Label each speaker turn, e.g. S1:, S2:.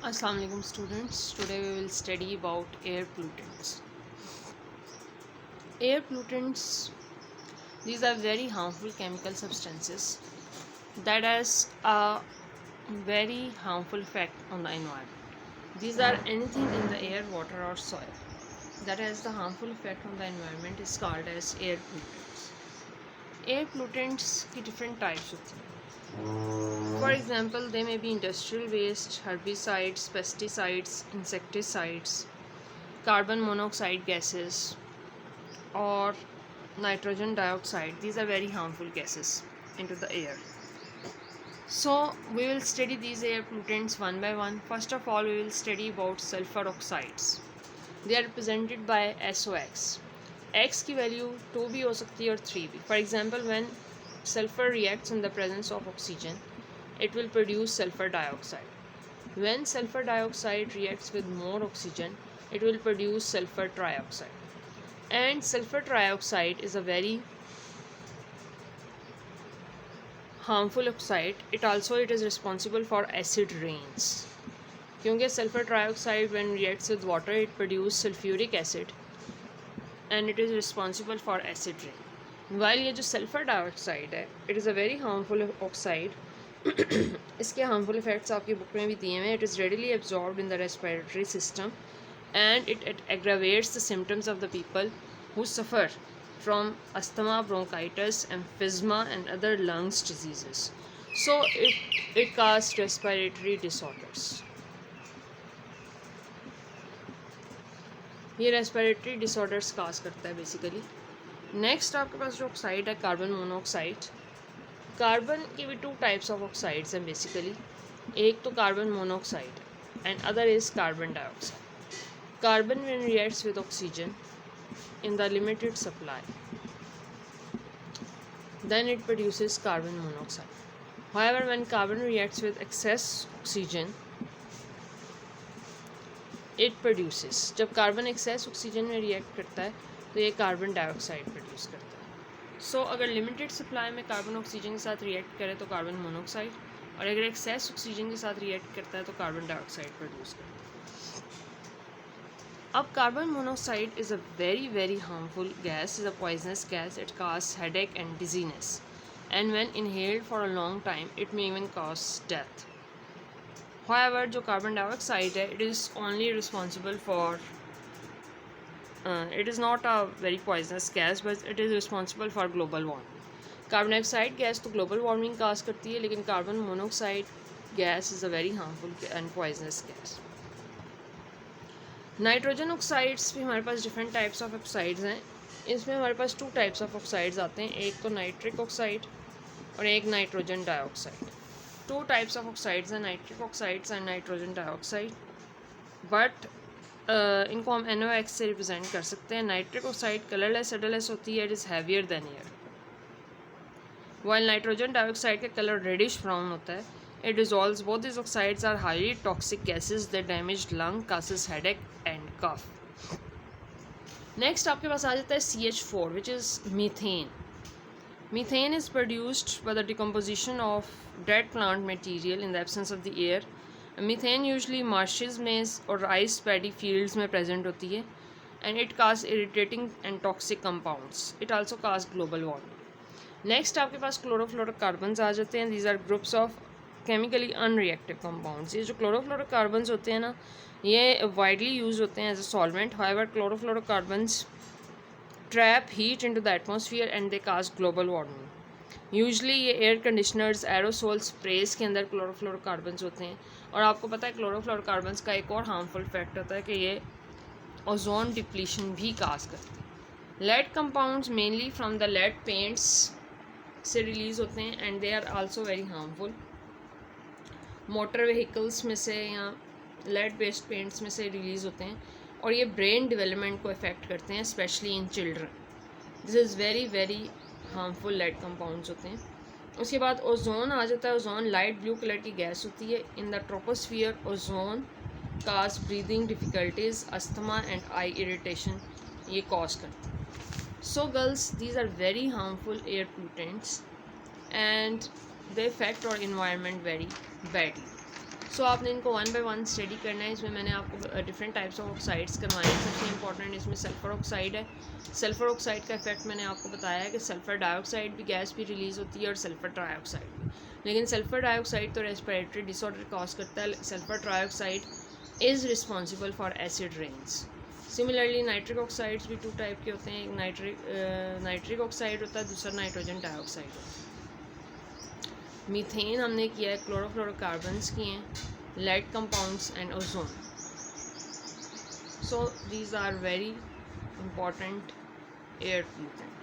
S1: Assalamu alaikum students. Today we will study about air pollutants. Air pollutants, these are very harmful chemical substances that has a very harmful effect on the environment. These are anything in the air, water or soil that has the harmful effect on the environment is called as air pollutants. Air pollutants की different types होती हैं. For example, they may be industrial waste, herbicides, pesticides, insecticides, carbon monoxide gases, or nitrogen dioxide. These are very harmful gases into the air. So we will study these air pollutants one by one. First of all, we will study about sulfur oxides. They are represented by SOx. X की value 2 भी हो सकती है और 3 भी. For example, when sulfur reacts in the presence of oxygen, it will produce sulfur dioxide. When sulfur dioxide reacts with more oxygen, it will produce sulfur trioxide. And sulfur trioxide is a very harmful oxide. It is responsible for acid rains. क्योंकि sulfur trioxide when reacts with water, it produces sulfuric acid and it is responsible for acid rain. While ये जो sulfur dioxide है, it is a very harmful oxide. इसके harmful effects आपकी book में भी दिए हुए हैं. It is readily absorbed in the respiratory system and it aggravates the symptoms of the people who suffer from asthma, bronchitis, emphysema and other lungs diseases. So it causes respiratory disorders. ये respiratory disorders काज करता है basically. Next आपके पास जो oxide है carbon monoxide. Carbon की भी 2 types of oxides हैं basically. एक तो carbon monoxide and other is carbon dioxide. Carbon when reacts with oxygen in the limited supply, then it produces carbon monoxide. However, when carbon reacts with excess oxygen, it produces, जब carbon access oxygen में react करता है तो ये carbon dioxide produce करता है. सो अगर limited supply में कार्बन ऑक्सीजन के साथ रिएक्ट करे तो कार्बन मोनोऑक्साइड, और अगर एक्सेस ऑक्सीजन के साथ रिएक्ट करता है तो कार्बन डाइऑक्साइड प्रोड्यूस करता है. अब carbon monoxide is a very harmful gas, is a poisonous gas. It causes headache and dizziness, and when inhaled for a long time it may even cause death. However, जो carbon dioxide है, it is only responsible for it is not a very poisonous gas, but it is responsible for global warming. Carbon dioxide gas तो global warming काज करती है, लेकिन carbon monoxide gas is a very harmful and poisonous gas. Nitrogen oxides भी हमारे पास different types of oxides हैं. इसमें हमारे पास 2 types of oxides आते हैं. एक तो नाइट्रिक ऑक्साइड और एक nitrogen dioxide. 2 types of oxides हैं, nitric oxides and nitrogen dioxide. But इनको हम NOx से रिप्रेजेंट कर सकते हैं. नाइट्रिक ऑक्साइड कलरलेस एडरलेस होती है. It is heavier than air. While nitrogen dioxide का कलर रेडिश ब्राउन होता है. It dissolves. Both these oxides are highly toxic gases that damage lung, causes headache and cough. Next आपके पास आ जाता है CH4, which is methane. Methane is produced by the decomposition of dead plant material in the absence of the air. Methane usually marshes में और rice paddy fields में present होती है, and it causes irritating and toxic compounds. It also causes global warming. Next आपके पास chlorofluorocarbons आ जाते हैं. These are groups of chemically unreactive compounds. ये जो क्लोरोफ्लोरोकार्बन्स होते हैं ना, ये वाइडली यूज होते हैं as a solvent. However chlorofluorocarbons trap heat into the atmosphere and they cause global warming. Usually ये एयर कंडीशनर्स, एरोसोल स्प्रेस के अंदर क्लोरोफ्लोरोकार्बन्स होते हैं. और आपको पता है क्लोरोफ्लोरोकार्बन्स का एक और हार्मफुल इफेक्ट होता है कि ये ओजोन डिप्लीशन भी काज करते हैं. Lead compounds mainly from the lead paints से रिलीज होते हैं and they are also very harmful. Motor vehicles में से या लेड बेस्ड पेंट्स में से रिलीज़ होते हैं और ये ब्रेन डेवलपमेंट को इफ़ेक्ट करते हैं, specially in children. This is very harmful lead compounds होते हैं. उसके बाद ओजोन आ जाता है. ओजोन लाइट ब्लू कलर की गैस होती है. In the troposphere ozone cause breathing difficulties, asthma and eye irritation ये कॉज करते हैं. So girls, these are very harmful air pollutants and they affect our environment very badly. So आपने इनको one by one study करना है। इसमें मैंने आपको डिफरेंट टाइप्स ऑफ ऑक्साइड्स करवाए हैं। सबसे इंपॉर्टेंट इसमें सल्फ़र ऑक्साइड है। सल्फ़र ऑक्साइड का इफेक्ट मैंने आपको बताया है कि सल्फ़र डाइऑक्साइड भी गैस भी रिलीज़ होती है और सल्फ़र ट्राइऑक्साइड भी। लेकिन सल्फ़र डाइऑक्साइड तो रेस्पिरेटरी डिसऑर्डर कॉज करता है। Sulphur trioxide is responsible for acid rains. Similarly nitric oxides भी 2 टाइप के होते हैं। एक नाइट्रिक ऑक्साइड होता है, दूसरा नाइट्रोजन डाइऑक्साइड होता है। मीथेन हमने किया है, क्लोरोफ्लोरोकार्बन्स किए हैं, lead compounds and ozone. So these are very important air pollutant.